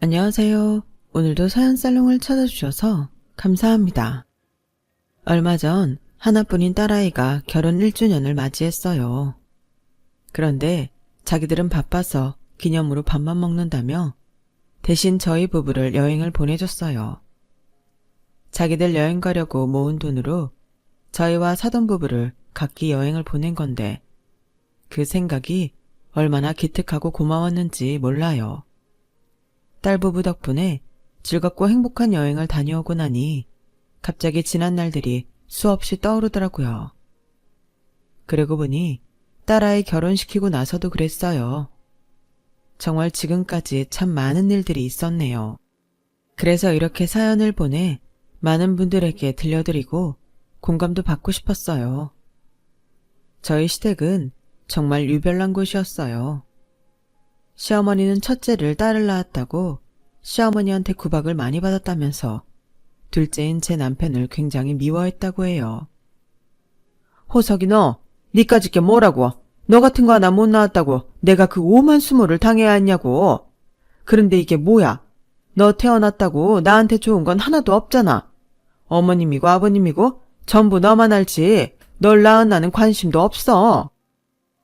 안녕하세요. 오늘도 사연살롱을 찾아주셔서 감사합니다. 얼마 전 하나뿐인 딸아이가 결혼 1주년을 맞이했어요. 그런데 자기들은 바빠서 기념으로 밥만 먹는다며 대신 저희 부부를 여행을 보내줬어요. 자기들 여행 가려고 모은 돈으로 저희와 사돈 부부를 각기 여행을 보낸 건데 그 생각이 얼마나 기특하고 고마웠는지 몰라요. 딸 부부 덕분에 즐겁고 행복한 여행을 다녀오고 나니 갑자기 지난 날들이 수없이 떠오르더라고요. 그러고 보니 딸아이 결혼시키고 나서도 그랬어요. 정말 지금까지 참 많은 일들이 있었네요. 그래서 이렇게 사연을 보내 많은 분들에게 들려드리고 공감도 받고 싶었어요. 저희 시댁은 정말 유별난 곳이었어요. 시어머니는 첫째를 딸을 낳았다고 시어머니한테 구박을 많이 받았다면서 둘째인 제 남편을 굉장히 미워했다고 해요. 호석이 너, 니까짓 게 뭐라고? 너 같은 거 하나 못 낳았다고 내가 그 오만 수모를 당해야 했냐고. 그런데 이게 뭐야? 너 태어났다고 나한테 좋은 건 하나도 없잖아. 어머님이고 아버님이고 전부 너만 알지 널 낳은 나는 관심도 없어.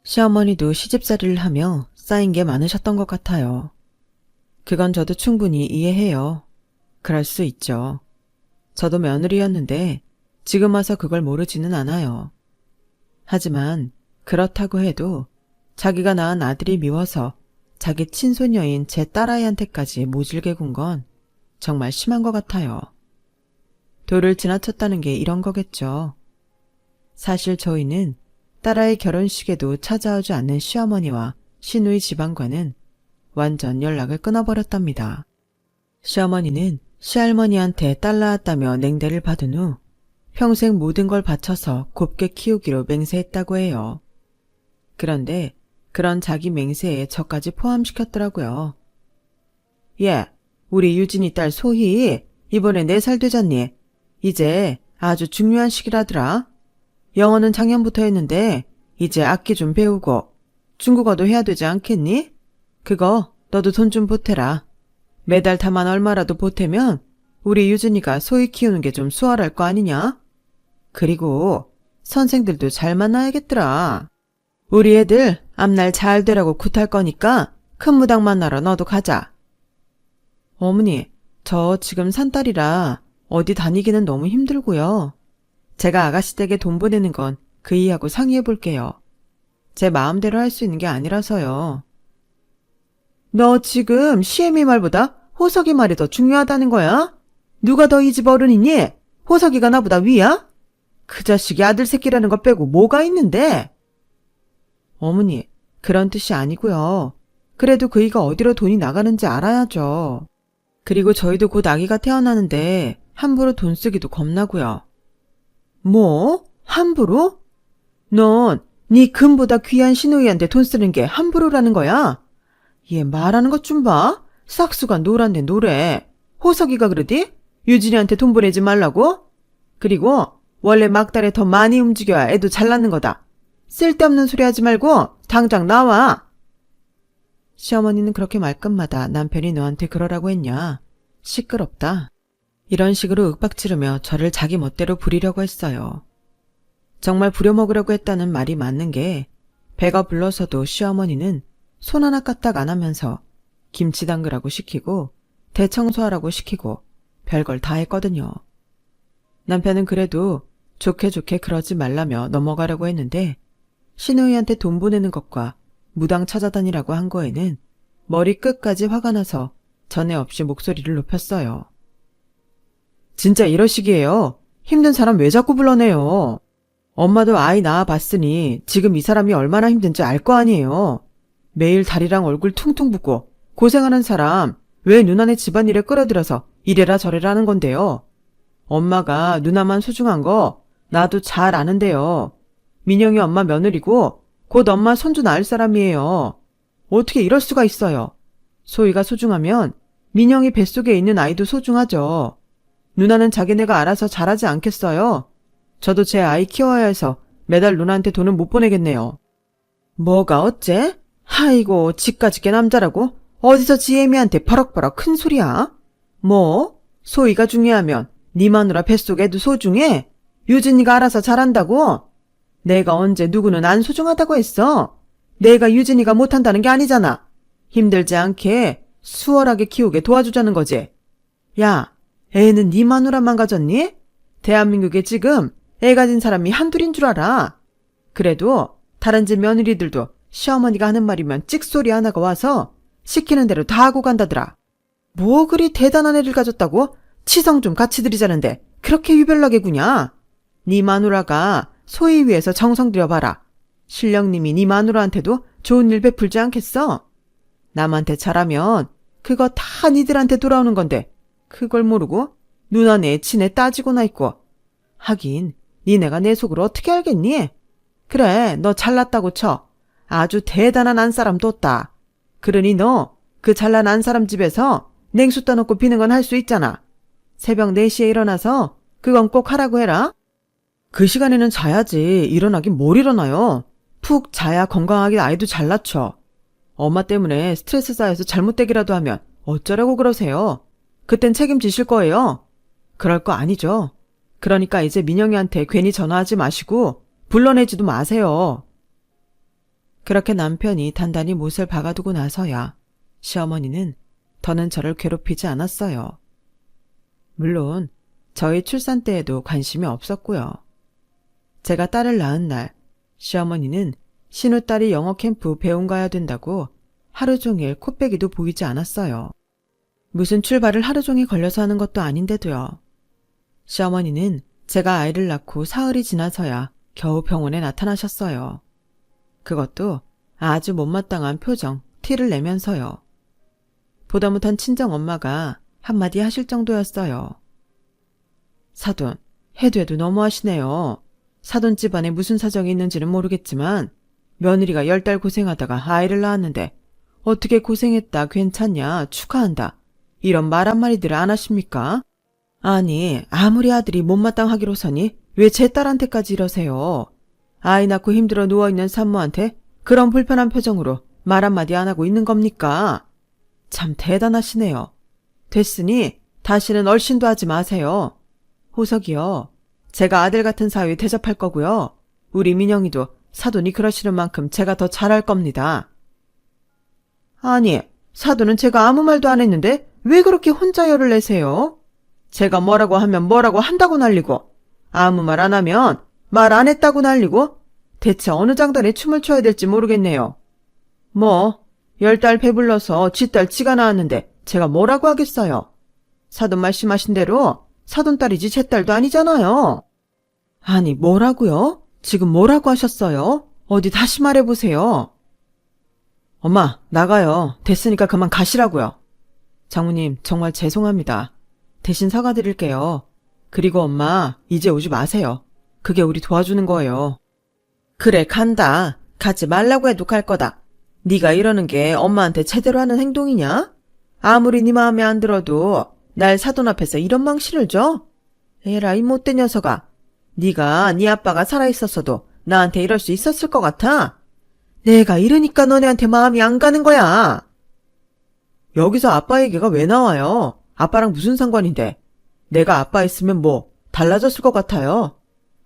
시어머니도 시집살이를 하며 쌓인 게 많으셨던 것 같아요. 그건 저도 충분히 이해해요. 그럴 수 있죠. 저도 며느리였는데 지금 와서 그걸 모르지는 않아요. 하지만 그렇다고 해도 자기가 낳은 아들이 미워서 자기 친손녀인 제 딸아이한테까지 모질게 군 건 정말 심한 것 같아요. 도를 지나쳤다는 게 이런 거겠죠. 사실 저희는 딸아이 결혼식에도 찾아오지 않는 시어머니와 시누이 집안과는 완전 연락을 끊어버렸답니다. 시어머니는 시할머니한테 딸 낳았다며 냉대를 받은 후 평생 모든 걸 바쳐서 곱게 키우기로 맹세했다고 해요. 그런데 그런 자기 맹세에 저까지 포함시켰더라고요. 예, 우리 유진이 딸 소희 이번에 4살 되잖니. 이제 아주 중요한 시기라더라. 영어는 작년부터 했는데 이제 악기 좀 배우고 중국어도 해야 되지 않겠니? 그거 너도 돈 좀 보태라. 매달 다만 얼마라도 보태면 우리 유진이가 소희 키우는 게 좀 수월할 거 아니냐? 그리고 선생들도 잘 만나야겠더라. 우리 애들 앞날 잘 되라고 굿할 거니까 큰 무당 만나러 너도 가자. 어머니, 저 지금 산딸이라 어디 다니기는 너무 힘들고요. 제가 아가씨 댁에 돈 보내는 건 그이하고 상의해 볼게요. 제 마음대로 할 수 있는 게 아니라서요. 너 지금 시애미 말보다 호석이 말이 더 중요하다는 거야? 누가 더 이 집 어른이니? 호석이가 나보다 위야? 그 자식이 아들 새끼라는 거 빼고 뭐가 있는데? 어머니, 그런 뜻이 아니고요. 그래도 그이가 어디로 돈이 나가는지 알아야죠. 그리고 저희도 곧 아기가 태어나는데 함부로 돈 쓰기도 겁나고요. 뭐? 함부로? 넌 네 금보다 귀한 시누이한테 돈 쓰는 게 함부로라는 거야? 얘 말하는 것 좀 봐. 싹수가 노란데 노래. 호석이가 그러디? 유진이한테 돈 보내지 말라고? 그리고 원래 막달에 더 많이 움직여야 애도 잘 낳는 거다. 쓸데없는 소리 하지 말고 당장 나와. 시어머니는 그렇게 말끝마다 남편이 너한테 그러라고 했냐? 시끄럽다. 이런 식으로 윽박지르며 저를 자기 멋대로 부리려고 했어요. 정말 부려먹으려고 했다는 말이 맞는 게 배가 불러서도 시어머니는 손 하나 까딱 안 하면서 김치 담그라고 시키고 대청소하라고 시키고 별걸 다 했거든요. 남편은 그래도 좋게 좋게 그러지 말라며 넘어가려고 했는데 시누이한테 돈 보내는 것과 무당 찾아다니라고 한 거에는 머리 끝까지 화가 나서 전에 없이 목소리를 높였어요. 진짜 이러시기에요. 힘든 사람 왜 자꾸 불러내요. 엄마도 아이 낳아봤으니 지금 이 사람이 얼마나 힘든지 알 거 아니에요. 매일 다리랑 얼굴 퉁퉁 붓고 고생하는 사람 왜 누나네 집안일에 끌어들여서 이래라 저래라 하는 건데요. 엄마가 누나만 소중한 거 나도 잘 아는데요. 민영이 엄마 며느리고 곧 엄마 손주 낳을 사람이에요. 어떻게 이럴 수가 있어요. 소희가 소중하면 민영이 뱃속에 있는 아이도 소중하죠. 누나는 자기네가 알아서 잘하지 않겠어요? 저도 제 아이 키워야 해서 매달 누나한테 돈은 못 보내겠네요. 뭐가 어째? 아이고, 지까짓게 남자라고? 어디서 지혜미한테 버럭버럭 큰 소리야? 뭐? 소희가 중요하면 네 마누라 뱃속에도 소중해? 유진이가 알아서 잘한다고? 내가 언제 누구는 안 소중하다고 했어? 내가 유진이가 못한다는 게 아니잖아. 힘들지 않게 수월하게 키우게 도와주자는 거지. 야, 애는 네 마누라만 가졌니? 대한민국에 지금 애 가진 사람이 한둘인 줄 알아. 그래도 다른 집 며느리들도 시어머니가 하는 말이면 찍소리 하나가 와서 시키는 대로 다 하고 간다더라. 뭐 그리 대단한 애를 가졌다고? 치성 좀 같이 들이자는데 그렇게 유별나게 구냐? 네 마누라가 소희 위해서 정성 들여봐라. 신령님이 네 마누라한테도 좋은 일 베풀지 않겠어? 남한테 잘하면 그거 다 니들한테 돌아오는 건데 그걸 모르고 누나네 친애 따지고나 있고. 하긴 니네가 내 속을 어떻게 알겠니? 그래, 너 잘났다고 쳐. 아주 대단한 안사람 뒀다. 그러니 너 그 잘난 안사람 집에서 냉수 떠놓고 비는 건 할 수 있잖아. 새벽 4시에 일어나서 그건 꼭 하라고 해라. 그 시간에는 자야지. 일어나긴 뭘 일어나요. 푹 자야 건강하게 아이도 잘 낳죠. 엄마 때문에 스트레스 쌓여서 잘못되기라도 하면 어쩌라고 그러세요. 그땐 책임지실 거예요. 그럴 거 아니죠. 그러니까 이제 민영이한테 괜히 전화하지 마시고 불러내지도 마세요. 그렇게 남편이 단단히 못을 박아두고 나서야 시어머니는 더는 저를 괴롭히지 않았어요. 물론 저희 출산 때에도 관심이 없었고요. 제가 딸을 낳은 날 시어머니는 신우딸이 영어 캠프 배움 가야 된다고 하루 종일 코빼기도 보이지 않았어요. 무슨 출발을 하루 종일 걸려서 하는 것도 아닌데도요. 시어머니는 제가 아이를 낳고 사흘이 지나서야 겨우 병원에 나타나셨어요. 그것도 아주 못마땅한 표정, 티를 내면서요. 보다 못한 친정엄마가 한마디 하실 정도였어요. 사돈, 해도 해도 너무하시네요. 사돈 집안에 무슨 사정이 있는지는 모르겠지만 며느리가 10달 고생하다가 아이를 낳았는데 어떻게 고생했다, 괜찮냐, 축하한다. 이런 말 한마디들 안 하십니까? 아니, 아무리 아들이 못마땅하기로서니 왜 제 딸한테까지 이러세요? 아이 낳고 힘들어 누워있는 산모한테 그런 불편한 표정으로 말 한마디 안 하고 있는 겁니까? 참 대단하시네요. 됐으니 다시는 얼씬도 하지 마세요. 호석이요. 제가 아들 같은 사위 대접할 거고요. 우리 민영이도 사돈이 그러시는 만큼 제가 더 잘할 겁니다. 아니, 사돈은 제가 아무 말도 안 했는데 왜 그렇게 혼자 열을 내세요? 제가 뭐라고 하면 뭐라고 한다고 난리고 아무 말 안 하면 말 안 했다고 난리고 대체 어느 장단에 춤을 춰야 될지 모르겠네요. 뭐 10달 배불러서 쥐딸 지가 낳았는데 제가 뭐라고 하겠어요. 사돈 말씀하신 대로 사돈딸이지 제 딸도 아니잖아요. 아니 뭐라고요? 지금 뭐라고 하셨어요? 어디 다시 말해보세요. 엄마 나가요. 됐으니까 그만 가시라고요. 장모님 정말 죄송합니다. 대신 사과드릴게요. 그리고 엄마 이제 오지 마세요. 그게 우리 도와주는 거예요. 그래 간다. 가지 말라고 해도 갈 거다. 네가 이러는 게 엄마한테 제대로 하는 행동이냐? 아무리 네 마음에 안 들어도 날 사돈 앞에서 이런 망신을 줘? 에라 이 못된 녀석아. 네가 네 아빠가 살아있었어도 나한테 이럴 수 있었을 것 같아? 내가 이러니까 너네한테 마음이 안 가는 거야. 여기서 아빠 얘기가 왜 나와요? 아빠랑 무슨 상관인데? 내가 아빠 있으면 뭐 달라졌을 것 같아요?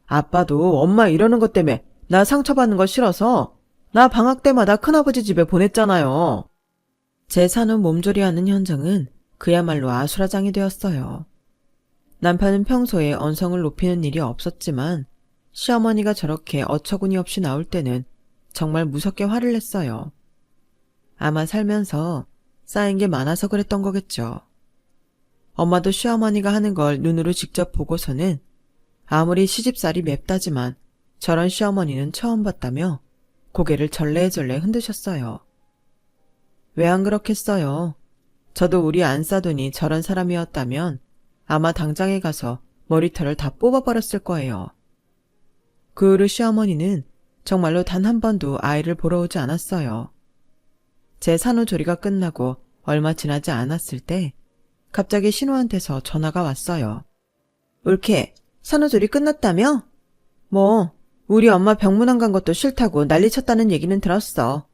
아빠도 엄마 이러는 것 때문에 나 상처받는 거 싫어서 나 방학 때마다 큰아버지 집에 보냈잖아요. 제 사는 몸조리하는 현정은 그야말로 아수라장이 되었어요. 남편은 평소에 언성을 높이는 일이 없었지만 시어머니가 저렇게 어처구니 없이 나올 때는 정말 무섭게 화를 냈어요. 아마 살면서 쌓인 게 많아서 그랬던 거겠죠. 엄마도 시어머니가 하는 걸 눈으로 직접 보고서는 아무리 시집살이 맵다지만 저런 시어머니는 처음 봤다며 고개를 절레절레 흔드셨어요. 왜 안 그렇겠어요? 저도 우리 안사돈이 저런 사람이었다면 아마 당장에 가서 머리털을 다 뽑아버렸을 거예요. 그 후로 시어머니는 정말로 단 한 번도 아이를 보러 오지 않았어요. 제 산후조리가 끝나고 얼마 지나지 않았을 때 갑자기 신우한테서 전화가 왔어요. 옳게 산후조리 끝났다며? 뭐 우리 엄마 병문 안 간 것도 싫다고 난리쳤다는 얘기는 들었어.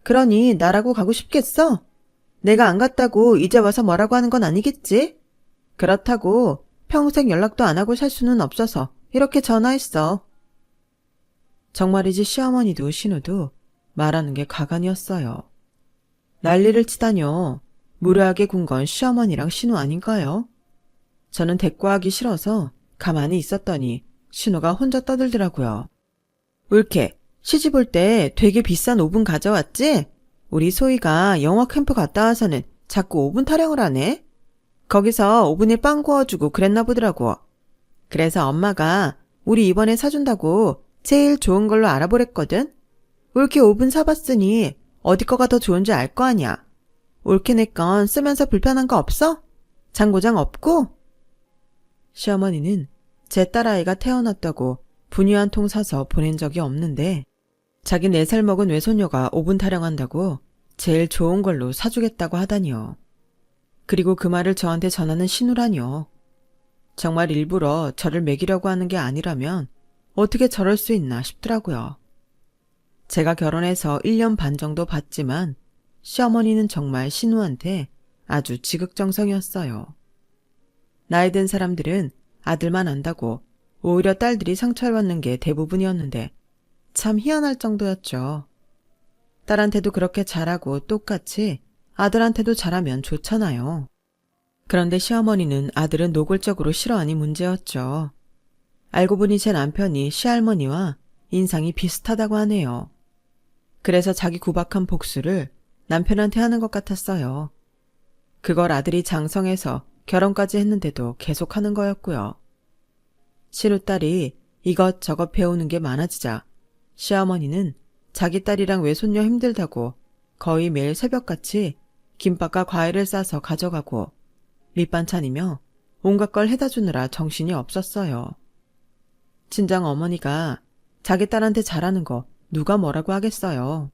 그러니 나라고 가고 싶겠어? 내가 안 갔다고 이제 와서 뭐라고 하는 건 아니겠지? 그렇다고 평생 연락도 안 하고 살 수는 없어서 이렇게 전화했어. 정말이지 시어머니도 신우도 말하는 게 가관이었어요. 난리를 치다뇨. 무례하게 군 건 시어머니랑 신우 아닌가요? 저는 대꾸하기 싫어서 가만히 있었더니 신우가 혼자 떠들더라고요. 울케, 시집 올 때 되게 비싼 오븐 가져왔지? 우리 소희가 영어 캠프 갔다 와서는 자꾸 오븐 타령을 하네? 거기서 오븐에 빵 구워주고 그랬나 보더라고. 그래서 엄마가 우리 이번에 사준다고 제일 좋은 걸로 알아보랬거든? 올케 오븐 사봤으니 어디 거가 더 좋은지 알 거 아니야. 올케네 건 쓰면서 불편한 거 없어? 장고장 없고? 시어머니는 제 딸아이가 태어났다고 분유 한 통 사서 보낸 적이 없는데 자기 4살 먹은 외손녀가 오븐 타령한다고 제일 좋은 걸로 사주겠다고 하다니요. 그리고 그 말을 저한테 전하는 신우라니요. 정말 일부러 저를 먹이려고 하는 게 아니라면 어떻게 저럴 수 있나 싶더라고요. 제가 결혼해서 1년 반 정도 봤지만 시어머니는 정말 신우한테 아주 지극정성이었어요. 나이 든 사람들은 아들만 안다고 오히려 딸들이 상처를 받는 게 대부분이었는데 참 희한할 정도였죠. 딸한테도 그렇게 잘하고 똑같이 아들한테도 잘하면 좋잖아요. 그런데 시어머니는 아들은 노골적으로 싫어하니 문제였죠. 알고 보니 제 남편이 시할머니와 인상이 비슷하다고 하네요. 그래서 자기 구박한 복수를 남편한테 하는 것 같았어요. 그걸 아들이 장성해서 결혼까지 했는데도 계속하는 거였고요. 신우딸이 이것저것 배우는 게 많아지자 시어머니는 자기 딸이랑 외손녀 힘들다고 거의 매일 새벽같이 김밥과 과일을 싸서 가져가고 밑반찬이며 온갖 걸 해다 주느라 정신이 없었어요. 친정 어머니가 자기 딸한테 잘하는 거 누가 뭐라고 하겠어요.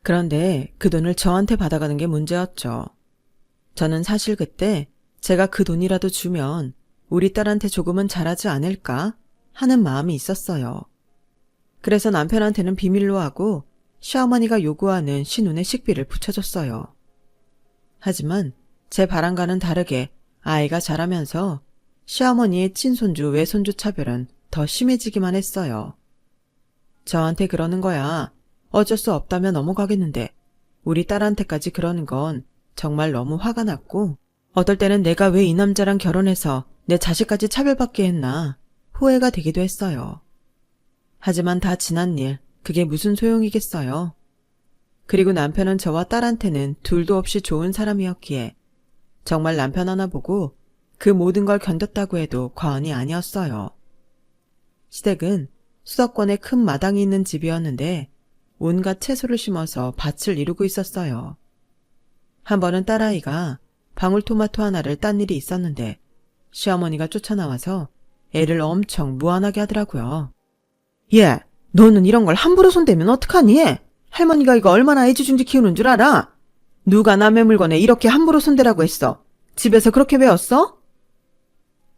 그런데 그 돈을 저한테 받아가는 게 문제였죠. 저는 사실 그때 제가 그 돈이라도 주면 우리 딸한테 조금은 잘하지 않을까 하는 마음이 있었어요. 그래서 남편한테는 비밀로 하고 시어머니가 요구하는 신혼의 식비를 붙여줬어요. 하지만 제 바람과는 다르게 아이가 자라면서 시어머니의 친손주 외손주 차별은 더 심해지기만 했어요. 저한테 그러는 거야. 어쩔 수 없다면 넘어가겠는데 우리 딸한테까지 그러는 건 정말 너무 화가 났고 어떨 때는 내가 왜 이 남자랑 결혼해서 내 자식까지 차별받게 했나 후회가 되기도 했어요. 하지만 다 지난 일, 그게 무슨 소용이겠어요. 그리고 남편은 저와 딸한테는 둘도 없이 좋은 사람이었기에 정말 남편 하나 보고 그 모든 걸 견뎠다고 해도 과언이 아니었어요. 시댁은 수도권에 큰 마당이 있는 집이었는데 온갖 채소를 심어서 밭을 이루고 있었어요. 한 번은 딸아이가 방울토마토 하나를 딴 일이 있었는데 시어머니가 쫓아나와서 애를 엄청 무안하게 하더라고요. 얘, 너는 이런 걸 함부로 손대면 어떡하니? 할머니가 이거 얼마나 애지중지 키우는 줄 알아? 누가 남의 물건에 이렇게 함부로 손대라고 했어? 집에서 그렇게 배웠어?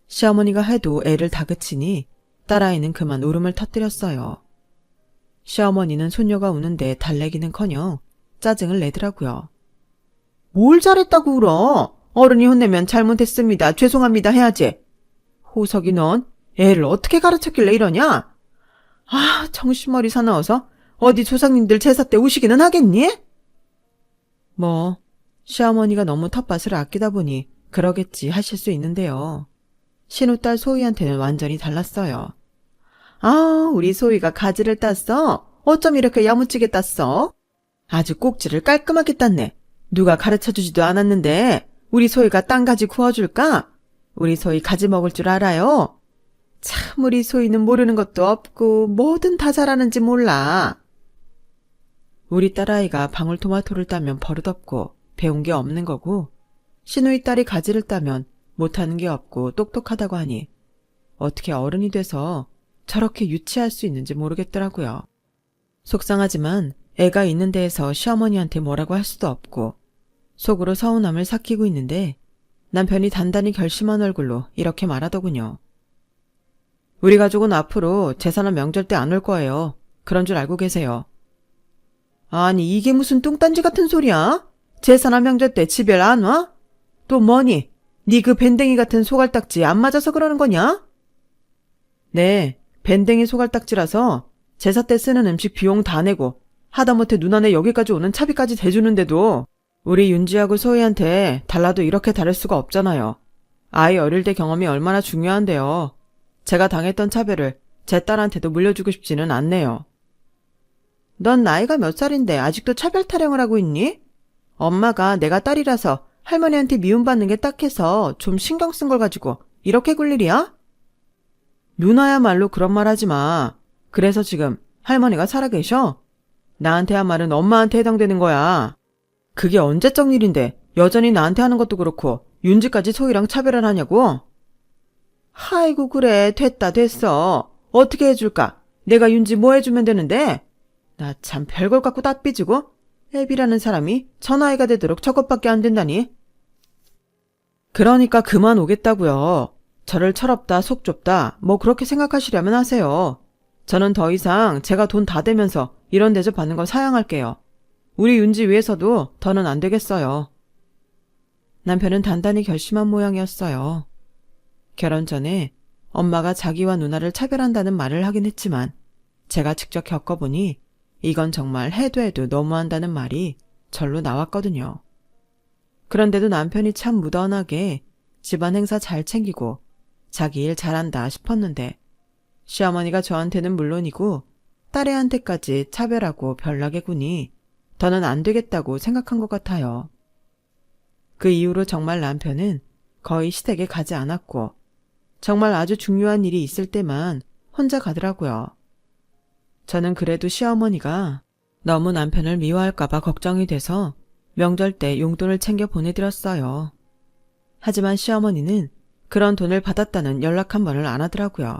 시어머니가 해도 애를 다그치니 딸아이는 그만 울음을 터뜨렸어요. 시어머니는 손녀가 우는데 달래기는커녕 짜증을 내더라고요. 뭘 잘했다고 울어? 어른이 혼내면 잘못했습니다. 죄송합니다 해야지. 호석이 넌 애를 어떻게 가르쳤길래 이러냐? 아, 정신머리 사나워서 어디 조상님들 제사 때 우시기는 하겠니? 뭐 시어머니가 너무 텃밭을 아끼다 보니 그러겠지 하실 수 있는데요. 신우딸 소희한테는 완전히 달랐어요. 아, 우리 소희가 가지를 땄어? 어쩜 이렇게 야무지게 땄어? 아주 꼭지를 깔끔하게 땄네. 누가 가르쳐주지도 않았는데 우리 소희가 딴 가지 구워줄까? 우리 소희 가지 먹을 줄 알아요? 참 우리 소희는 모르는 것도 없고 뭐든 다 잘하는지 몰라. 우리 딸아이가 방울토마토를 따면 버릇없고 배운 게 없는 거고 신우이 딸이 가지를 따면 못하는 게 없고 똑똑하다고 하니 어떻게 어른이 돼서 저렇게 유치할 수 있는지 모르겠더라고요. 속상하지만 애가 있는 데에서 시어머니한테 뭐라고 할 수도 없고 속으로 서운함을 삭히고 있는데 남편이 단단히 결심한 얼굴로 이렇게 말하더군요. 우리 가족은 앞으로 제사나 명절 때 안 올 거예요. 그런 줄 알고 계세요. 아니 이게 무슨 뚱딴지 같은 소리야? 제사나 명절 때 집에 안 와? 또 뭐니? 네 그 밴댕이 같은 소갈딱지 안 맞아서 그러는 거냐? 네, 밴댕이 소갈딱지라서 제사 때 쓰는 음식 비용 다 내고 하다못해 누나네 여기까지 오는 차비까지 대주는데도 우리 윤지하고 소희한테 달라도 이렇게 다를 수가 없잖아요. 아이 어릴 때 경험이 얼마나 중요한데요. 제가 당했던 차별을 제 딸한테도 물려주고 싶지는 않네요. 넌 나이가 몇 살인데 아직도 차별 타령을 하고 있니? 엄마가 내가 딸이라서 할머니한테 미움받는 게 딱해서 좀 신경 쓴 걸 가지고 이렇게 굴 일이야? 누나야말로 그런 말 하지 마. 그래서 지금 할머니가 살아계셔? 나한테 한 말은 엄마한테 해당되는 거야. 그게 언제적 일인데 여전히 나한테 하는 것도 그렇고 윤지까지 소희랑 차별을 하냐고? 아이고 그래 됐어. 어떻게 해줄까? 내가 윤지 뭐 해주면 되는데? 나 참 별걸 갖고 다 삐지고 애비라는 사람이 저 나이가 되도록 저것밖에 안 된다니. 그러니까 그만 오겠다고요. 저를 철없다 속 좁다 뭐 그렇게 생각하시려면 하세요. 저는 더 이상 제가 돈 다 대면서 이런 대접 받는 거 사양할게요. 우리 윤지 위해서도 더는 안 되겠어요. 남편은 단단히 결심한 모양이었어요. 결혼 전에 엄마가 자기와 누나를 차별한다는 말을 하긴 했지만 제가 직접 겪어보니 이건 정말 해도 너무한다는 말이 절로 나왔거든요. 그런데도 남편이 참 무던하게 집안 행사 잘 챙기고 자기 일 잘한다 싶었는데 시어머니가 저한테는 물론이고 딸애한테까지 차별하고 별나게 구니 더는 안 되겠다고 생각한 것 같아요. 그 이후로 정말 남편은 거의 시댁에 가지 않았고 정말 아주 중요한 일이 있을 때만 혼자 가더라고요. 저는 그래도 시어머니가 너무 남편을 미워할까봐 걱정이 돼서 명절 때 용돈을 챙겨 보내드렸어요. 하지만 시어머니는 그런 돈을 받았다는 연락 한 번을 안 하더라고요.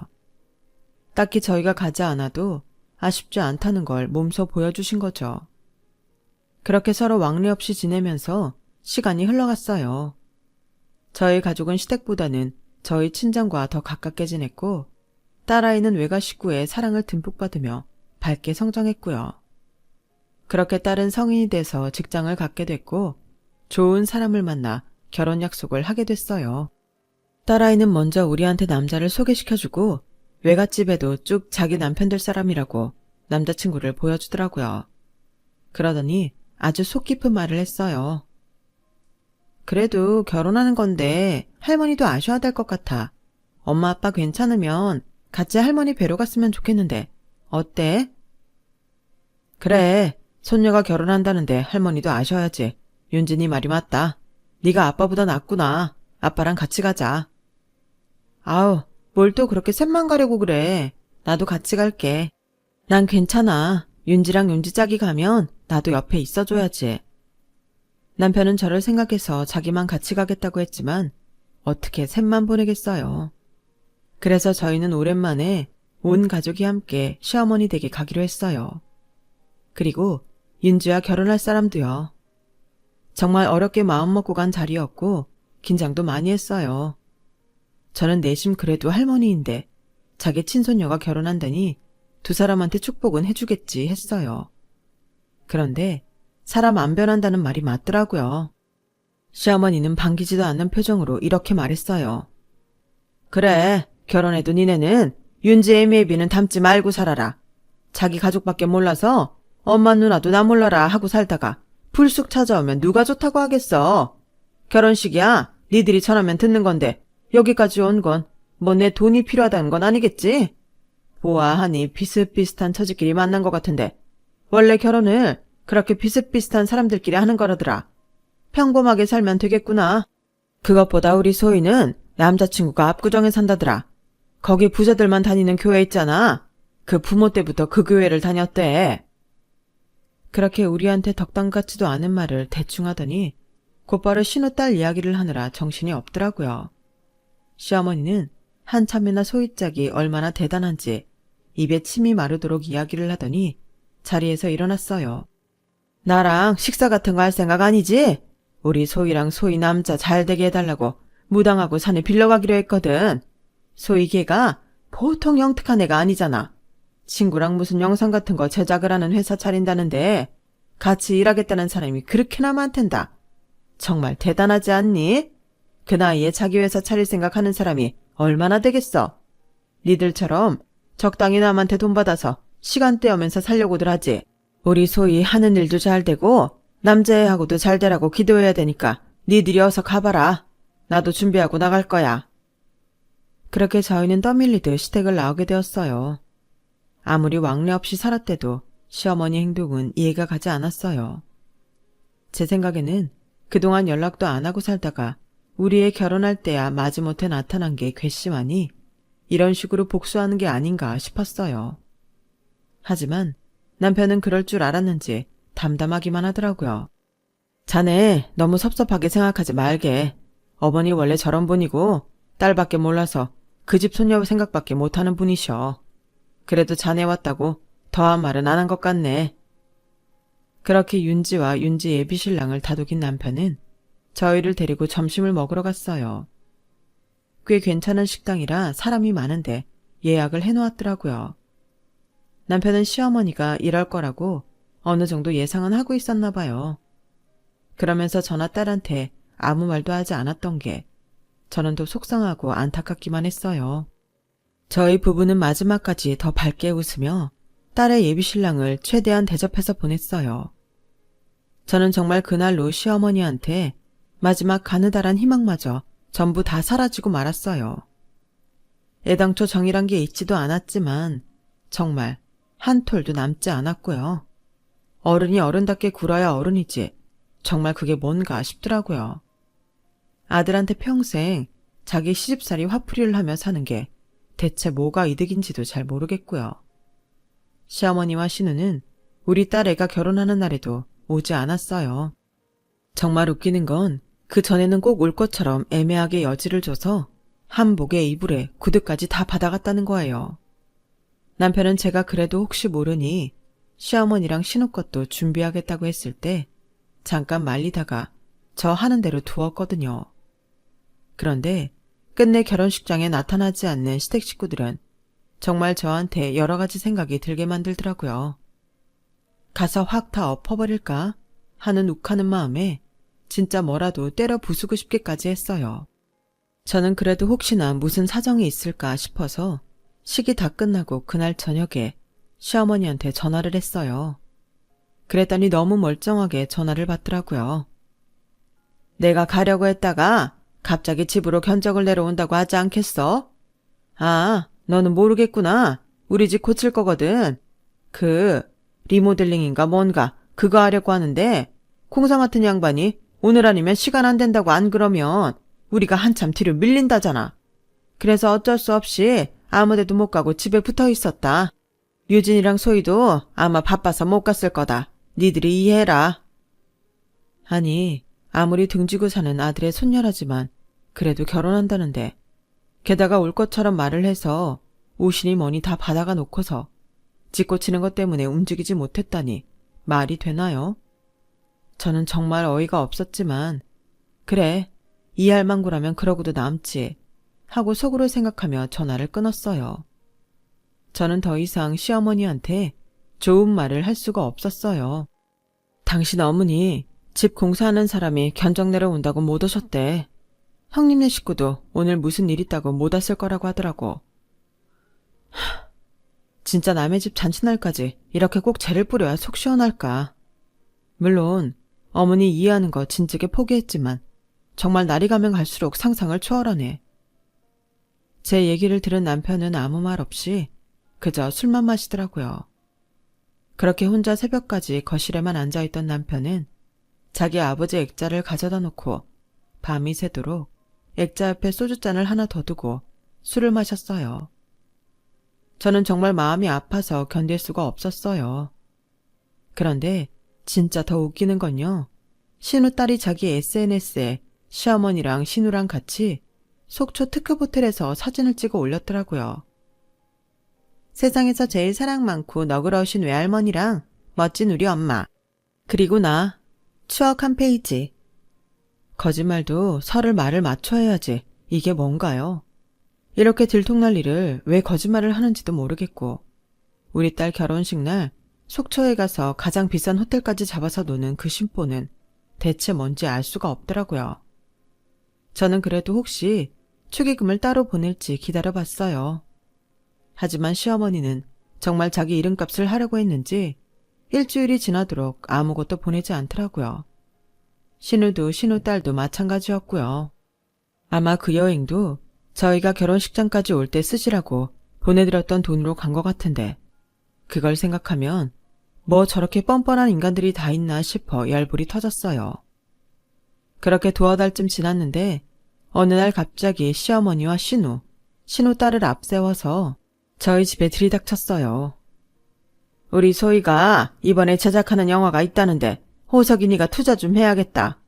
딱히 저희가 가지 않아도 아쉽지 않다는 걸 몸소 보여주신 거죠. 그렇게 서로 왕래 없이 지내면서 시간이 흘러갔어요. 저희 가족은 시댁보다는 저희 친정과 더 가깝게 지냈고 딸아이는 외가 식구의 사랑을 듬뿍 받으며 밝게 성장했고요. 그렇게 딸은 성인이 돼서 직장을 갖게 됐고 좋은 사람을 만나 결혼 약속을 하게 됐어요. 딸아이는 먼저 우리한테 남자를 소개시켜주고 외갓집에도 쭉 자기 남편 될 사람이라고 남자친구를 보여주더라고요. 그러더니 아주 속 깊은 말을 했어요. 그래도 결혼하는 건데 할머니도 아셔야 될 것 같아. 엄마 아빠 괜찮으면 같이 할머니 뵈러 갔으면 좋겠는데 어때? 그래, 손녀가 결혼한다는데 할머니도 아셔야지. 윤진이 말이 맞다. 네가 아빠보다 낫구나. 아빠랑 같이 가자. 아우, 뭘 또 그렇게 셋만 가려고 그래. 나도 같이 갈게. 난 괜찮아. 윤지랑 윤지 짝이 가면 나도 옆에 있어줘야지. 남편은 저를 생각해서 자기만 같이 가겠다고 했지만 어떻게 셋만 보내겠어요. 그래서 저희는 오랜만에 온 가족이 함께 시어머니 댁에 가기로 했어요. 그리고 윤지와 결혼할 사람도요. 정말 어렵게 마음먹고 간 자리였고 긴장도 많이 했어요. 저는 내심 그래도 할머니인데 자기 친손녀가 결혼한다니 두 사람한테 축복은 해주겠지 했어요. 그런데 사람 안 변한다는 말이 맞더라고요. 시어머니는 반기지도 않는 표정으로 이렇게 말했어요. 그래, 결혼해도 니네는 윤지의 매비는 닮지 말고 살아라. 자기 가족밖에 몰라서 엄마 누나도 나 몰라라 하고 살다가 불쑥 찾아오면 누가 좋다고 하겠어. 결혼식이야 니들이 전하면 듣는 건데 여기까지 온 건 뭐 내 돈이 필요하다는 건 아니겠지? 보아하니 비슷비슷한 처지끼리 만난 것 같은데 원래 결혼을 그렇게 비슷비슷한 사람들끼리 하는 거라더라. 평범하게 살면 되겠구나. 그것보다 우리 소희는 남자친구가 압구정에 산다더라. 거기 부자들만 다니는 교회 있잖아. 그 부모 때부터 그 교회를 다녔대. 그렇게 우리한테 덕담 같지도 않은 말을 대충 하더니 곧바로 신우딸 이야기를 하느라 정신이 없더라고요. 시어머니는 한참이나 소희짝이 얼마나 대단한지 입에 침이 마르도록 이야기를 하더니 자리에서 일어났어요. 나랑 식사 같은 거 할 생각 아니지? 우리 소희랑 소희 남자 잘 되게 해달라고 무당하고 산에 빌려가기로 했거든. 소희 걔가 보통 영특한 애가 아니잖아. 친구랑 무슨 영상 같은 거 제작을 하는 회사 차린다는데 같이 일하겠다는 사람이 그렇게나 많단다. 정말 대단하지 않니? 그 나이에 자기 회사 차릴 생각하는 사람이 얼마나 되겠어? 니들처럼 적당히 남한테 돈 받아서 시간 떼어면서 살려고들 하지. 우리 소희 하는 일도 잘 되고 남자애하고도 잘 되라고 기도해야 되니까 니들이 어서 가봐라. 나도 준비하고 나갈 거야. 그렇게 저희는 떠밀리듯 시댁을 나오게 되었어요. 아무리 왕래 없이 살았대도 시어머니 행동은 이해가 가지 않았어요. 제 생각에는 그동안 연락도 안 하고 살다가 우리의 결혼할 때야 마지못해 나타난 게 괘씸하니 이런 식으로 복수하는 게 아닌가 싶었어요. 하지만 남편은 그럴 줄 알았는지 담담하기만 하더라고요. 자네 너무 섭섭하게 생각하지 말게. 어머니 원래 저런 분이고 딸밖에 몰라서 그 집 손녀 생각밖에 못하는 분이셔. 그래도 자네 왔다고 더한 말은 안 한 것 같네. 그렇게 윤지와 윤지 예비신랑을 다독인 남편은 저희를 데리고 점심을 먹으러 갔어요. 꽤 괜찮은 식당이라 사람이 많은데 예약을 해놓았더라고요. 남편은 시어머니가 이럴 거라고 어느 정도 예상은 하고 있었나 봐요. 그러면서 저나 딸한테 아무 말도 하지 않았던 게 저는 더 속상하고 안타깝기만 했어요. 저희 부부는 마지막까지 더 밝게 웃으며 딸의 예비신랑을 최대한 대접해서 보냈어요. 저는 정말 그날로 시어머니한테 마지막 가느다란 희망마저 전부 다 사라지고 말았어요. 애당초 정이란 게 있지도 않았지만 정말 한 톨도 남지 않았고요. 어른이 어른답게 굴어야 어른이지 정말 그게 뭔가 싶더라고요. 아들한테 평생 자기 시집살이 화풀이를 하며 사는 게 대체 뭐가 이득인지도 잘 모르겠고요. 시어머니와 신우는 우리 딸 애가 결혼하는 날에도 오지 않았어요. 정말 웃기는 건 그 전에는 꼭 올 것처럼 애매하게 여지를 줘서 한복에 이불에 구두까지 다 받아갔다는 거예요. 남편은 제가 그래도 혹시 모르니 시어머니랑 신우 것도 준비하겠다고 했을 때 잠깐 말리다가 저 하는 대로 두었거든요. 그런데 끝내 결혼식장에 나타나지 않는 시댁 식구들은 정말 저한테 여러 가지 생각이 들게 만들더라고요. 가서 확 다 엎어버릴까 하는 욱하는 마음에 진짜 뭐라도 때려 부수고 싶기까지 했어요. 저는 그래도 혹시나 무슨 사정이 있을까 싶어서 식이 다 끝나고 그날 저녁에 시어머니한테 전화를 했어요. 그랬더니 너무 멀쩡하게 전화를 받더라고요. 내가 가려고 했다가 갑자기 집으로 견적을 내려온다고 하지 않겠어? 아, 너는 모르겠구나. 우리 집 고칠 거거든. 리모델링인가 뭔가 그거 하려고 하는데 콩상 같은 양반이 오늘 아니면 시간 안 된다고 안 그러면 우리가 한참 뒤로 밀린다잖아. 그래서 어쩔 수 없이 아무데도 못 가고 집에 붙어 있었다. 유진이랑 소희도 아마 바빠서 못 갔을 거다. 니들이 이해해라. 아니, 아무리 등지고 사는 아들의 손녀라지만 그래도 결혼한다는데 게다가 올 것처럼 말을 해서 옷이니 뭐니 다 받아가 놓고서 집 고치는 것 때문에 움직이지 못했다니 말이 되나요? 저는 정말 어이가 없었지만 그래, 이해할 망구라면 그러고도 남지 하고 속으로 생각하며 전화를 끊었어요. 저는 더 이상 시어머니한테 좋은 말을 할 수가 없었어요. 당신 어머니 집 공사하는 사람이 견적 내려온다고 못 오셨대. 형님네 식구도 오늘 무슨 일 있다고 못 왔을 거라고 하더라고. 진짜 남의 집 잔치날까지 이렇게 꼭 죄를 뿌려야 속 시원할까. 물론 어머니 이해하는 거 진즉에 포기했지만 정말 날이 가면 갈수록 상상을 초월하네. 제 얘기를 들은 남편은 아무 말 없이 그저 술만 마시더라고요. 그렇게 혼자 새벽까지 거실에만 앉아있던 남편은 자기 아버지 액자를 가져다 놓고 밤이 새도록 액자 옆에 소주잔을 하나 더 두고 술을 마셨어요. 저는 정말 마음이 아파서 견딜 수가 없었어요. 그런데 진짜 더 웃기는 건요. 신우 딸이 자기 SNS에 시어머니랑 신우랑 같이 속초 특급 호텔에서 사진을 찍어 올렸더라고요. 세상에서 제일 사랑 많고 너그러우신 외할머니랑 멋진 우리 엄마. 그리고 나. 추억 한 페이지. 거짓말도 설을 말을 맞춰야지. 이게 뭔가요? 이렇게 들통날 일을 왜 거짓말을 하는지도 모르겠고 우리 딸 결혼식 날 속초에 가서 가장 비싼 호텔까지 잡아서 노는 그 심보는 대체 뭔지 알 수가 없더라고요. 저는 그래도 혹시 축의금을 따로 보낼지 기다려봤어요. 하지만 시어머니는 정말 자기 이름값을 하려고 했는지 일주일이 지나도록 아무것도 보내지 않더라고요. 신우도 신우딸도 마찬가지였고요. 아마 그 여행도 저희가 결혼식장까지 올 때 쓰시라고 보내드렸던 돈으로 간 것 같은데 그걸 생각하면 뭐 저렇게 뻔뻔한 인간들이 다 있나 싶어 열불이 터졌어요. 그렇게 두어 달쯤 지났는데 어느 날 갑자기 시어머니와 신우딸을 앞세워서 저희 집에 들이닥쳤어요. 우리 소희가 이번에 제작하는 영화가 있다는데 호석이니가 투자 좀 해야겠다.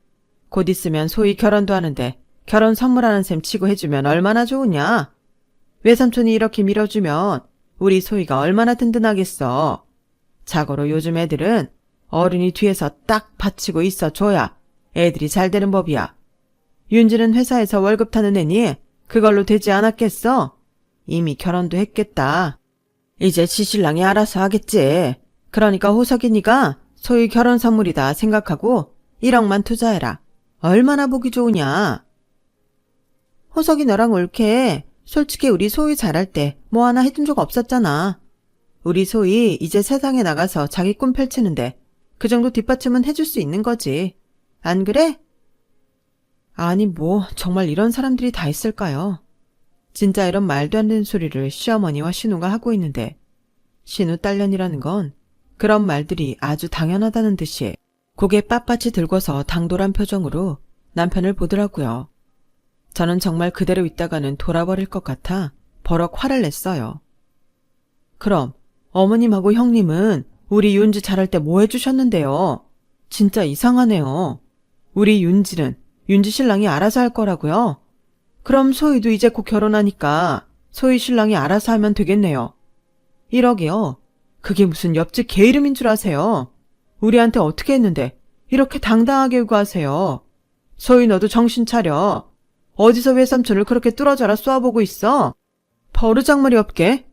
곧 있으면 소희 결혼도 하는데 결혼 선물하는 셈 치고 해주면 얼마나 좋으냐. 외삼촌이 이렇게 밀어주면 우리 소희가 얼마나 든든하겠어. 자고로 요즘 애들은 어른이 뒤에서 딱 받치고 있어줘야 애들이 잘 되는 법이야. 윤지는 회사에서 월급 타는 애니 그걸로 되지 않았겠어? 이미 결혼도 했겠다. 이제 지신랑이 알아서 하겠지. 그러니까 호석이니가 소희 결혼 선물이다 생각하고 1억만 투자해라. 얼마나 보기 좋으냐. 호석이 너랑 올케 솔직히 우리 소희 잘할 때 뭐 하나 해준 적 없었잖아. 우리 소희 이제 세상에 나가서 자기 꿈 펼치는데 그 정도 뒷받침은 해줄 수 있는 거지. 안 그래? 아니 뭐 정말 이런 사람들이 다 있을까요? 진짜 이런 말도 안 되는 소리를 시어머니와 신우가 하고 있는데 신우 딸년이라는 건 그런 말들이 아주 당연하다는 듯이 고개 빳빳이 들고서 당돌한 표정으로 남편을 보더라고요. 저는 정말 그대로 있다가는 돌아버릴 것 같아 버럭 화를 냈어요. 그럼 어머님하고 형님은 우리 윤지 잘할 때 뭐 해주셨는데요? 진짜 이상하네요. 우리 윤지는 윤지 신랑이 알아서 할 거라고요? 그럼 소희도 이제 곧 결혼하니까 소희 신랑이 알아서 하면 되겠네요. 1억이요? 그게 무슨 옆집 개 이름인 줄 아세요? 우리한테 어떻게 했는데 이렇게 당당하게 요구하세요. 소희 너도 정신 차려. 어디서 외삼촌을 그렇게 뚫어져라 쏘아보고 있어? 버르장머리 없게.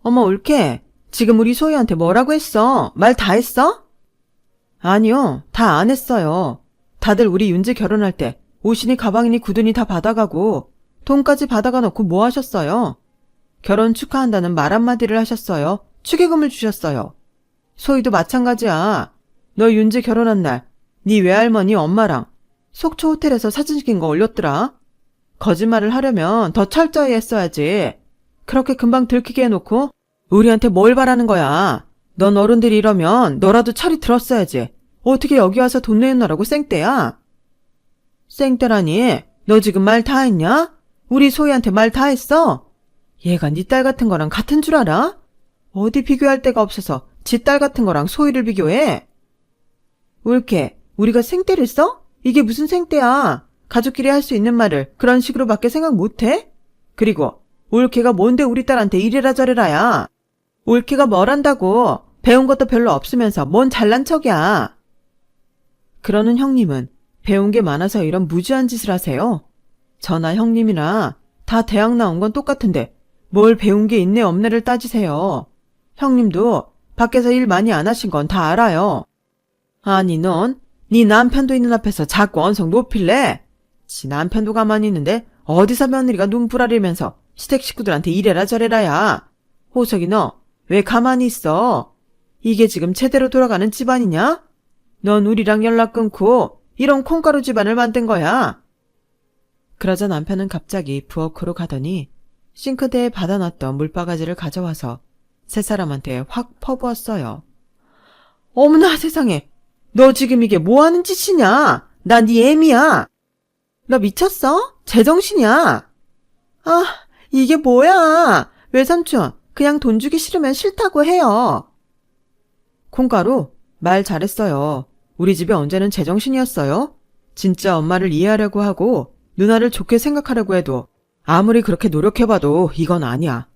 어머 올케 지금 우리 소희한테 뭐라고 했어? 말 다 했어? 아니요 다 안 했어요. 다들 우리 윤지 결혼할 때 옷이니 가방이니 구두니 다 받아가고 돈까지 받아가 놓고 뭐 하셨어요? 결혼 축하한다는 말 한마디를 하셨어요. 축의금을 주셨어요. 소희도 마찬가지야. 너 윤지 결혼한 날 네 외할머니 엄마랑 속초 호텔에서 사진 찍힌 거 올렸더라. 거짓말을 하려면 더 철저히 했어야지. 그렇게 금방 들키게 해놓고 우리한테 뭘 바라는 거야. 넌 어른들이 이러면 너라도 철이 들었어야지. 어떻게 여기 와서 돈 내놓으라고 쌩떼야? 쌩떼라니? 너 지금 말 다 했냐? 우리 소희한테 말 다 했어? 얘가 네 딸 같은 거랑 같은 줄 알아? 어디 비교할 데가 없어서 지 딸 같은 거랑 소희를 비교해? 올케, 우리가 생떼를 써? 이게 무슨 생떼야? 가족끼리 할 수 있는 말을 그런 식으로밖에 생각 못해? 그리고 올케가 뭔데 우리 딸한테 이래라 저래라야? 올케가 뭘 한다고? 배운 것도 별로 없으면서 뭔 잘난 척이야? 그러는 형님은 배운 게 많아서 이런 무지한 짓을 하세요? 저나 형님이나 다 대학 나온 건 똑같은데 뭘 배운 게 있네 없네를 따지세요. 형님도 밖에서 일 많이 안 하신 건 다 알아요. 아니 넌 네 남편도 있는 앞에서 자꾸 언성 높일래? 지 남편도 가만히 있는데 어디서 며느리가 눈부라리면서 시댁 식구들한테 이래라 저래라야. 호석이 너 왜 가만히 있어? 이게 지금 제대로 돌아가는 집안이냐? 넌 우리랑 연락 끊고 이런 콩가루 집안을 만든 거야. 그러자 남편은 갑자기 부엌으로 가더니 싱크대에 받아놨던 물바가지를 가져와서 세 사람한테 확 퍼부었어요. 어머나 세상에. 너 지금 이게 뭐하는 짓이냐? 나 네 애미야. 너 미쳤어? 제정신이야. 아, 이게 뭐야. 외삼촌, 그냥 돈 주기 싫으면 싫다고 해요. 콩가루, 말 잘했어요. 우리 집에 언제는 제정신이었어요? 진짜 엄마를 이해하려고 하고 누나를 좋게 생각하려고 해도 아무리 그렇게 노력해봐도 이건 아니야.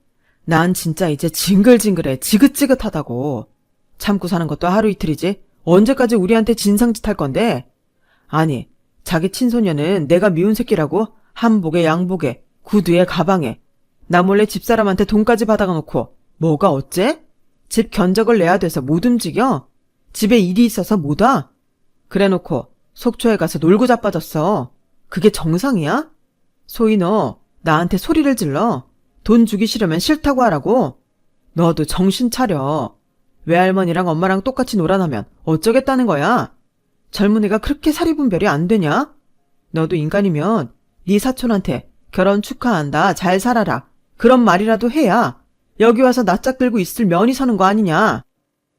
난 진짜 이제 징글징글해. 지긋지긋하다고. 참고 사는 것도 하루 이틀이지 언제까지 우리한테 진상짓 할 건데? 아니, 자기 친소녀는 내가 미운 새끼라고 한복에 양복에 구두에 가방에 나 몰래 집사람한테 돈까지 받아가 놓고 뭐가 어째? 집 견적을 내야 돼서 못 움직여? 집에 일이 있어서 못 와? 그래놓고 속초에 가서 놀고 자빠졌어. 그게 정상이야? 소희 너 나한테 소리를 질러. 돈 주기 싫으면 싫다고 하라고. 너도 정신 차려. 외할머니랑 엄마랑 똑같이 놀아나면 어쩌겠다는 거야? 젊은이가 그렇게 사리분별이 안 되냐? 너도 인간이면 네 사촌한테 결혼 축하한다, 잘 살아라, 그런 말이라도 해야 여기 와서 낯짝 들고 있을 면이 서는 거 아니냐?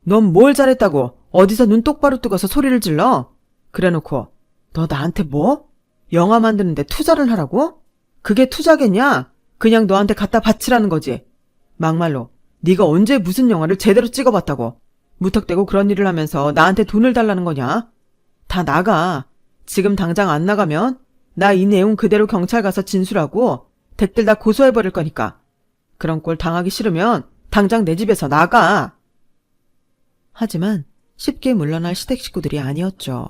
넌 뭘 잘했다고 어디서 눈 똑바로 뜨고서 소리를 질러? 그래놓고 너 나한테 뭐? 영화 만드는데 투자를 하라고? 그게 투자겠냐? 그냥 너한테 갖다 바치라는 거지. 막말로 네가 언제 무슨 영화를 제대로 찍어봤다고 무턱대고 그런 일을 하면서 나한테 돈을 달라는 거냐? 다 나가. 지금 당장 안 나가면 나 이 내용 그대로 경찰 가서 진술하고 댓글 다 고소해버릴 거니까. 그런 꼴 당하기 싫으면 당장 내 집에서 나가. 하지만 쉽게 물러날 시댁 식구들이 아니었죠.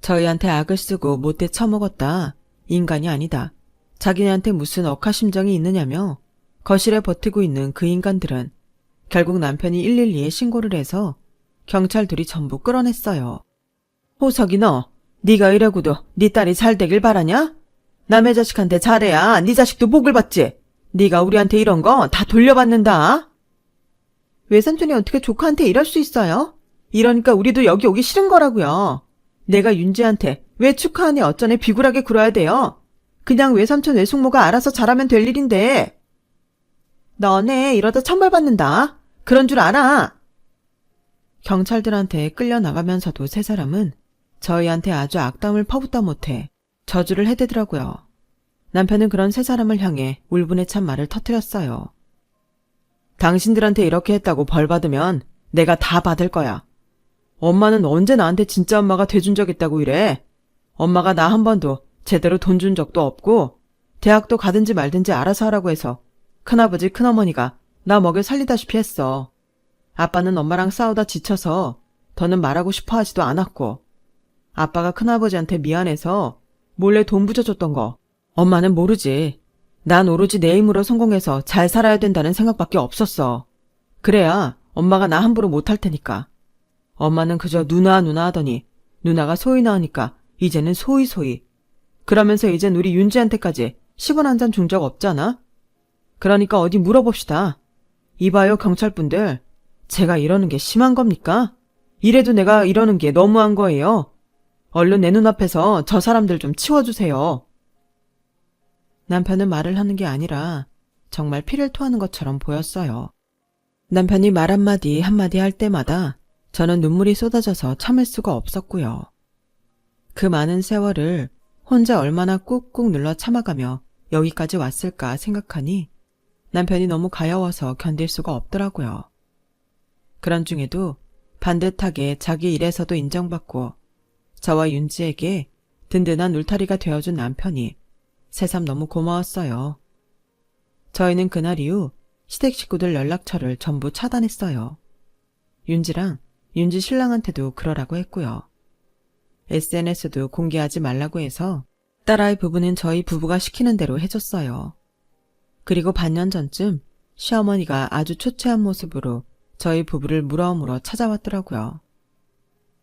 저희한테 악을 쓰고 못돼 처먹었다. 인간이 아니다. 자기네한테 무슨 억하심정이 있느냐며 거실에 버티고 있는 그 인간들은 결국 남편이 112에 신고를 해서 경찰들이 전부 끌어냈어요. 호석이 너, 네가 이러고도 네 딸이 잘 되길 바라냐? 남의 자식한테 잘해야 네 자식도 복을 받지. 네가 우리한테 이런 거 다 돌려받는다. 외삼촌이 어떻게 조카한테 이럴 수 있어요? 이러니까 우리도 여기 오기 싫은 거라고요. 내가 윤지한테 왜 축하하니 어쩌네 비굴하게 굴어야 돼요? 그냥 외삼촌 외숙모가 알아서 잘하면 될 일인데. 너네 이러다 천벌받는다. 그런 줄 알아. 경찰들한테 끌려나가면서도 세 사람은 저희한테 아주 악담을 퍼붓다 못해 저주를 해대더라고요. 남편은 그런 세 사람을 향해 울분에 찬 말을 터뜨렸어요. 당신들한테 이렇게 했다고 벌 받으면 내가 다 받을 거야. 엄마는 언제 나한테 진짜 엄마가 돼준 적 있다고 이래. 엄마가 나 한 번도 제대로 돈 준 적도 없고 대학도 가든지 말든지 알아서 하라고 해서 큰아버지 큰어머니가 나 먹여 살리다시피 했어. 아빠는 엄마랑 싸우다 지쳐서 더는 말하고 싶어 하지도 않았고 아빠가 큰아버지한테 미안해서 몰래 돈 부져줬던 거 엄마는 모르지. 난 오로지 내 힘으로 성공해서 잘 살아야 된다는 생각밖에 없었어. 그래야 엄마가 나 함부로 못할 테니까. 엄마는 그저 누나 하더니 누나가 소희 낳으니까 이제는 소희. 그러면서 이젠 우리 윤지한테까지 10원 한 잔 준 적 없잖아. 그러니까 어디 물어봅시다. 이봐요 경찰분들. 제가 이러는 게 심한 겁니까? 이래도 내가 이러는 게 너무한 거예요. 얼른 내 눈앞에서 저 사람들 좀 치워주세요. 남편은 말을 하는 게 아니라 정말 피를 토하는 것처럼 보였어요. 남편이 말 한마디 할 때마다 저는 눈물이 쏟아져서 참을 수가 없었고요. 그 많은 세월을 혼자 얼마나 꾹꾹 눌러 참아가며 여기까지 왔을까 생각하니 남편이 너무 가여워서 견딜 수가 없더라고요. 그런 중에도 반듯하게 자기 일에서도 인정받고 저와 윤지에게 든든한 울타리가 되어준 남편이 새삼 너무 고마웠어요. 저희는 그날 이후 시댁 식구들 연락처를 전부 차단했어요. 윤지랑 윤지 신랑한테도 그러라고 했고요. SNS도 공개하지 말라고 해서 딸아이 부부는 저희 부부가 시키는 대로 해줬어요. 그리고 반년 전쯤 시어머니가 아주 초췌한 모습으로 저희 부부를 물어물어 찾아왔더라고요.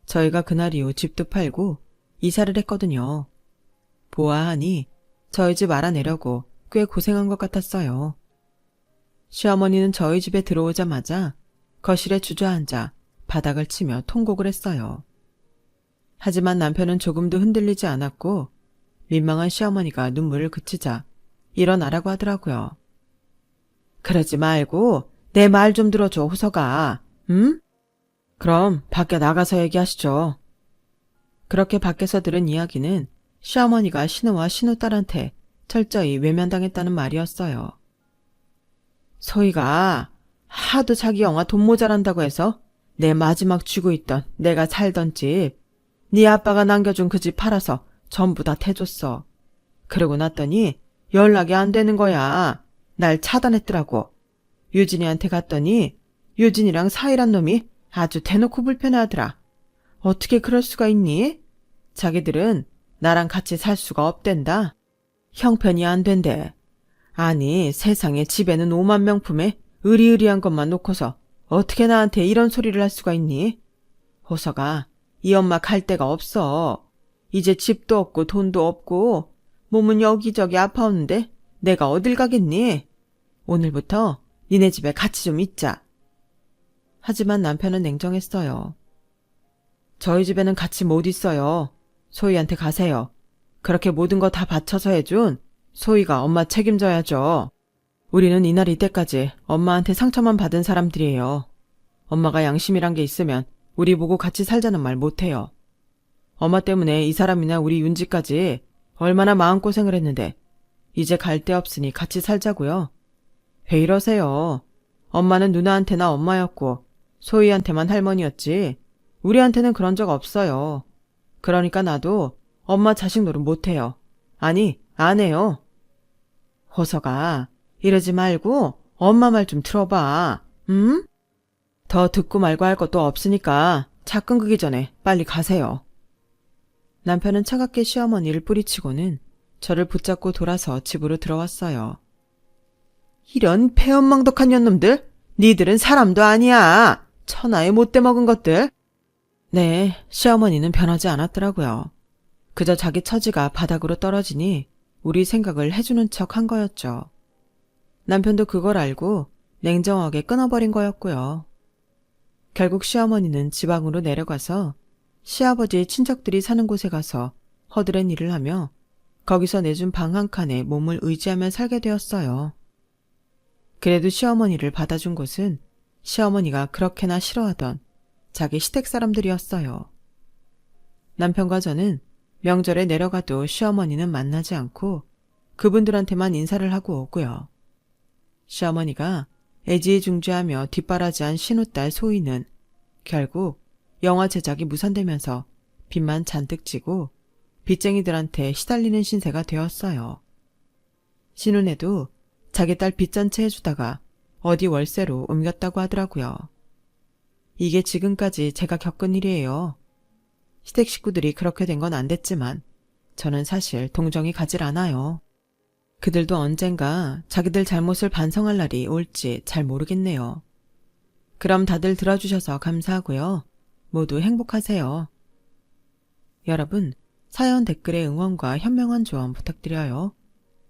저희가 그날 이후 집도 팔고 이사를 했거든요. 보아하니 저희 집 알아내려고 꽤 고생한 것 같았어요. 시어머니는 저희 집에 들어오자마자 거실에 주저앉아 바닥을 치며 통곡을 했어요. 하지만 남편은 조금도 흔들리지 않았고 민망한 시어머니가 눈물을 그치자 일어나라고 하더라고요. 그러지 말고 내 말 좀 들어줘 호석아. 응? 그럼 밖에 나가서 얘기하시죠. 그렇게 밖에서 들은 이야기는 시어머니가 신우와 신우딸한테 철저히 외면당했다는 말이었어요. 소희가 하도 자기 영화 돈 모자란다고 해서 내 마지막 쥐고 있던 내가 살던 집, 네 아빠가 남겨준 그 집 팔아서 전부 다 태줬어. 그러고 났더니 연락이 안 되는 거야. 날 차단했더라고. 유진이한테 갔더니 유진이랑 사이란 놈이 아주 대놓고 불편해하더라. 어떻게 그럴 수가 있니? 자기들은 나랑 같이 살 수가 없댄다. 형편이 안 된대. 아니 세상에 집에는 5만 명품에 으리으리한 것만 놓고서 어떻게 나한테 이런 소리를 할 수가 있니? 호서가, 이 엄마 갈 데가 없어. 이제 집도 없고 돈도 없고 몸은 여기저기 아파오는데 내가 어딜 가겠니? 오늘부터 니네 집에 같이 좀 있자. 하지만 남편은 냉정했어요. 저희 집에는 같이 못 있어요. 소희한테 가세요. 그렇게 모든 거 다 바쳐서 해준 소희가 엄마 책임져야죠. 우리는 이날 이때까지 엄마한테 상처만 받은 사람들이에요. 엄마가 양심이란 게 있으면 우리 보고 같이 살자는 말 못해요. 엄마 때문에 이 사람이나 우리 윤지까지 얼마나 마음고생을 했는데 이제 갈 데 없으니 같이 살자고요. 왜 이러세요? 엄마는 누나한테나 엄마였고 소희한테만 할머니였지 우리한테는 그런 적 없어요. 그러니까 나도 엄마 자식 노릇 못해요. 아니, 안 해요. 호서가, 이러지 말고 엄마 말 좀 들어봐. 응? 더 듣고 말고 할 것도 없으니까 차 끊기기 전에 빨리 가세요. 남편은 차갑게 시어머니를 뿌리치고는 저를 붙잡고 돌아서 집으로 들어왔어요. 이런 폐엄망덕한 년놈들! 니들은 사람도 아니야! 천하에 못돼 먹은 것들! 네, 시어머니는 변하지 않았더라고요. 그저 자기 처지가 바닥으로 떨어지니 우리 생각을 해주는 척 한 거였죠. 남편도 그걸 알고 냉정하게 끊어버린 거였고요. 결국 시어머니는 지방으로 내려가서 시아버지의 친척들이 사는 곳에 가서 허드렛 일을 하며 거기서 내준 방 한 칸에 몸을 의지하며 살게 되었어요. 그래도 시어머니를 받아준 곳은 시어머니가 그렇게나 싫어하던 자기 시댁 사람들이었어요. 남편과 저는 명절에 내려가도 시어머니는 만나지 않고 그분들한테만 인사를 하고 오고요. 시어머니가 애지중지하며 뒷바라지한 신우딸 소희는 결국 영화 제작이 무산되면서 빚만 잔뜩 지고 빚쟁이들한테 시달리는 신세가 되었어요. 신우네도 자기 딸 빚 전체 해주다가 어디 월세로 옮겼다고 하더라고요. 이게 지금까지 제가 겪은 일이에요. 시댁 식구들이 그렇게 된 건 안 됐지만 저는 사실 동정이 가질 않아요. 그들도 언젠가 자기들 잘못을 반성할 날이 올지 잘 모르겠네요. 그럼 다들 들어주셔서 감사하고요. 모두 행복하세요. 여러분, 사연 댓글에 응원과 현명한 조언 부탁드려요.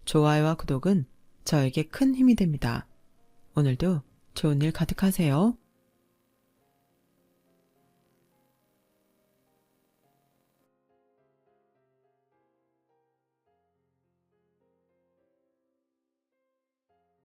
좋아요와 구독은 저에게 큰 힘이 됩니다. 오늘도 좋은 일 가득하세요.